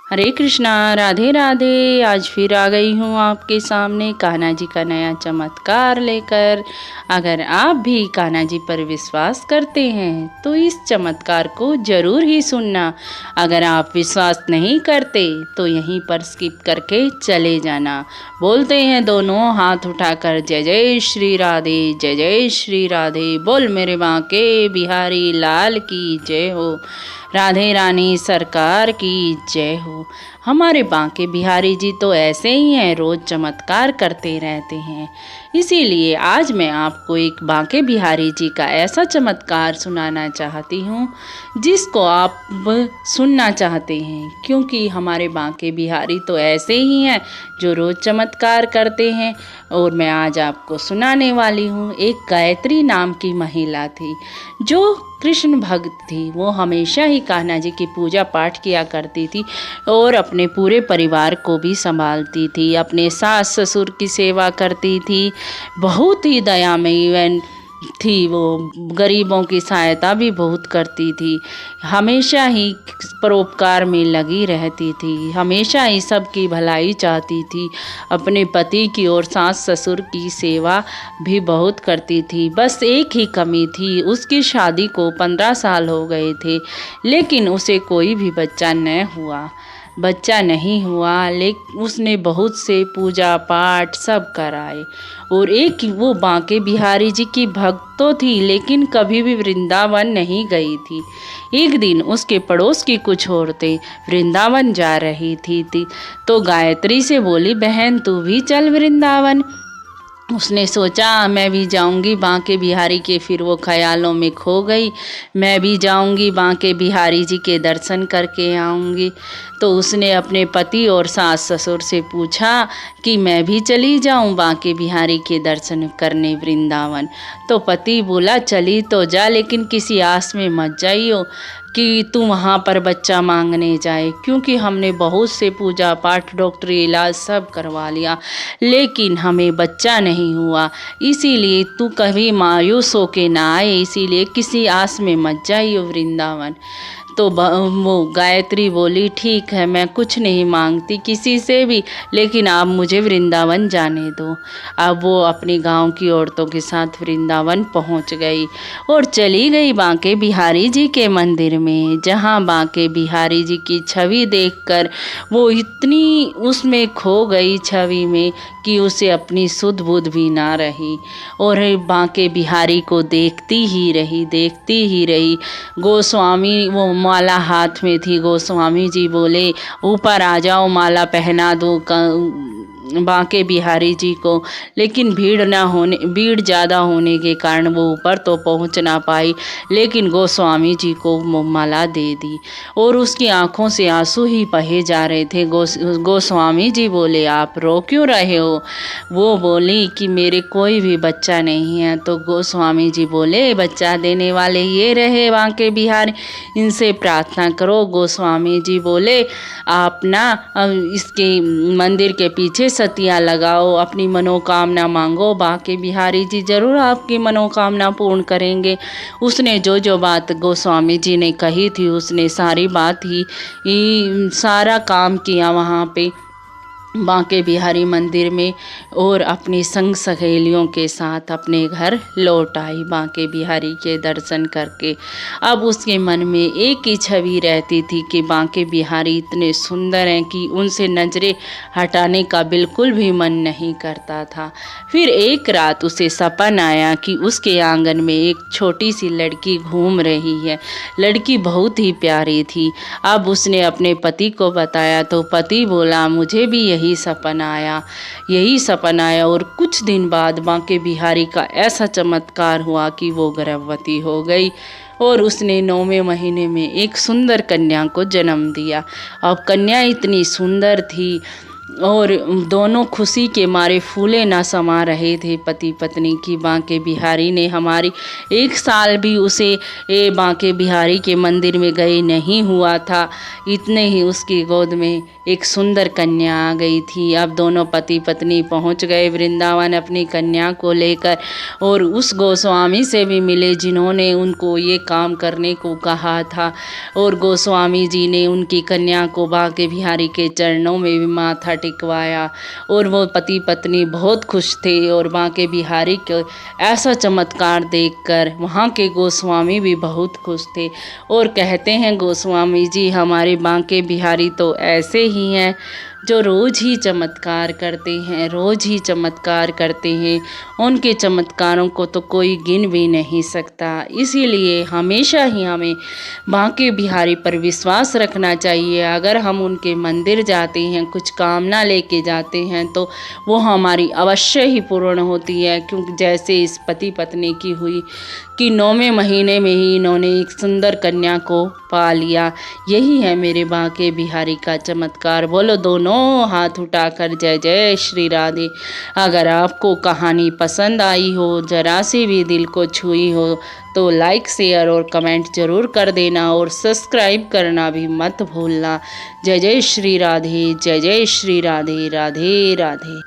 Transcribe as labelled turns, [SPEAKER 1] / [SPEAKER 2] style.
[SPEAKER 1] हरे कृष्णा, राधे राधे। आज फिर आ गई हूँ आपके सामने कान्हा जी का नया चमत्कार लेकर। अगर आप भी कान्हा जी पर विश्वास करते हैं तो इस चमत्कार को ज़रूर ही सुनना। अगर आप विश्वास नहीं करते तो यहीं पर स्किप करके चले जाना। बोलते हैं दोनों हाथ उठाकर जय जय श्री राधे, जय जय श्री राधे। बोल मेरे बांके बिहारी लाल की जय हो, राधे रानी सरकार की जय हो। हमारे बांके बिहारी जी तो ऐसे ही हैं, रोज चमत्कार करते रहते हैं। इसीलिए आज मैं आपको एक बांके बिहारी जी का ऐसा चमत्कार सुनाना चाहती हूँ जिसको आप सुनना चाहते हैं, क्योंकि हमारे बांके बिहारी तो ऐसे ही हैं जो रोज चमत्कार करते हैं। और मैं आज आपको सुनाने वाली हूँ। एक गायत्री नाम की महिला थी जो कृष्ण भक्त थी। वो हमेशा ही कान्हा जी की पूजा पाठ किया करती थी और अपने पूरे परिवार को भी संभालती थी। अपने सास ससुर की सेवा करती थी। बहुत ही दयामयी थी। वो गरीबों की सहायता भी बहुत करती थी। हमेशा ही परोपकार में लगी रहती थी। हमेशा ही सबकी भलाई चाहती थी। अपने पति की और सास ससुर की सेवा भी बहुत करती थी। बस एक ही कमी थी, उसकी शादी को 15 साल हो गए थे, लेकिन उसे कोई भी बच्चा नहीं हुआ। लेकिन उसने बहुत से पूजा पाठ सब कराए। और एक वो बांके बिहारी जी की भक्त तो थी, लेकिन कभी भी वृंदावन नहीं गई थी। एक दिन उसके पड़ोस की कुछ औरतें वृंदावन जा रही थी तो गायत्री से बोली, बहन तू भी चल वृंदावन। उसने सोचा मैं भी जाऊंगी बांके बिहारी के। फिर वो ख्यालों में खो गई। मैं भी जाऊंगी बांके बिहारी जी के दर्शन करके आऊंगी। तो उसने अपने पति और सास ससुर से पूछा कि मैं भी चली जाऊं बांके बिहारी के दर्शन करने वृंदावन। तो पति बोला चली तो जा, लेकिन किसी आस में मत जाइयो कि तू वहाँ पर बच्चा मांगने जाए, क्योंकि हमने बहुत से पूजा पाठ डॉक्टरी इलाज सब करवा लिया, लेकिन हमें बच्चा नहीं हुआ। इसीलिए तू कभी मायूस होके ना आए, इसीलिए किसी आस में मत जाइयो वृंदावन। तो वो गायत्री बोली, ठीक है मैं कुछ नहीं मांगती किसी से भी, लेकिन आप मुझे वृंदावन जाने दो। अब वो अपनी गांव की औरतों के साथ वृंदावन पहुंच गई और चली गई बांके बिहारी जी के मंदिर में, जहां बांके बिहारी जी की छवि देखकर वो इतनी उसमें खो गई छवि में कि उसे अपनी सुध बुध भी ना रही। और बांके बिहारी को देखती ही रही। गोस्वामी वो माला हाथ में थी। गोस्वामी जी बोले ऊपर आ जाओ, माला पहना दो बांके बिहारी जी को। लेकिन भीड़ ज़्यादा होने के कारण वो ऊपर तो पहुंच ना पाई, लेकिन गोस्वामी जी को माला दे दी और उसकी आंखों से आंसू ही बहे जा रहे थे। गोस्वामी जी बोले आप रो क्यों रहे हो? वो बोली कि मेरे कोई भी बच्चा नहीं है। तो गोस्वामी जी बोले बच्चा देने वाले ये रहे बांके बिहारी, इनसे प्रार्थना करो। गोस्वामी जी बोले आप ना इसके मंदिर के पीछे सतिया लगाओ, अपनी मनोकामना मांगो, बांके बिहारी जी जरूर आपकी मनोकामना पूर्ण करेंगे। उसने जो बात गोस्वामी जी ने कही थी उसने सारी बात ही सारा काम किया वहाँ पे बांके बिहारी मंदिर में, और अपनी संग सहेलियों के साथ अपने घर लौट आई बांके बिहारी के दर्शन करके। अब उसके मन में एक ही छवि रहती थी कि बांके बिहारी इतने सुंदर हैं कि उनसे नजरें हटाने का बिल्कुल भी मन नहीं करता था। फिर एक रात उसे सपन आया कि उसके आंगन में एक छोटी सी लड़की घूम रही है। लड़की बहुत ही प्यारी थी। अब उसने अपने पति को बताया तो पति बोला मुझे भी यही सपना आया। और कुछ दिन बाद बांके बिहारी का ऐसा चमत्कार हुआ कि वो गर्भवती हो गई और उसने 9वें महीने में एक सुंदर कन्या को जन्म दिया। अब कन्या इतनी सुंदर थी और दोनों खुशी के मारे फूले ना समा रहे थे पति पत्नी की। बांके बिहारी ने हमारी 1 साल भी उसे बांके बिहारी के मंदिर में गए नहीं हुआ था, इतने ही उसकी गोद में एक सुंदर कन्या आ गई थी। अब दोनों पति पत्नी पहुंच गए वृंदावन अपनी कन्या को लेकर, और उस गोस्वामी से भी मिले जिन्होंने उनको ये काम करने को कहा था। और गोस्वामी जी ने उनकी कन्या को बांके बिहारी के चरणों में भी माथा टिकवाया, और वो पति पत्नी बहुत खुश थे। और बांके बिहारी के ऐसा चमत्कार देखकर वहाँ के गोस्वामी भी बहुत खुश थे, और कहते हैं गोस्वामी जी हमारे बांके बिहारी तो ऐसे ही हैं जो रोज़ ही चमत्कार करते हैं, रोज़ ही चमत्कार करते हैं। उनके चमत्कारों को तो कोई गिन भी नहीं सकता। इसीलिए हमेशा ही हमें बांके बिहारी पर विश्वास रखना चाहिए। अगर हम उनके मंदिर जाते हैं, कुछ कामना लेके जाते हैं, तो वो हमारी अवश्य ही पूर्ण होती है। क्योंकि जैसे इस पति पत्नी की हुई कि 9वें महीने में ही इन्होंने एक सुंदर कन्या को पा लिया। यही है मेरे बांके बिहारी का चमत्कार। बोलो दोनों हाथ उठाकर जय जय श्री राधे। अगर आपको कहानी पसंद आई हो, जरा सी भी दिल को छुई हो, तो लाइक शेयर और कमेंट जरूर कर देना, और सब्सक्राइब करना भी मत भूलना। जय जय श्री राधे, जय जय श्री राधे, राधे राधे।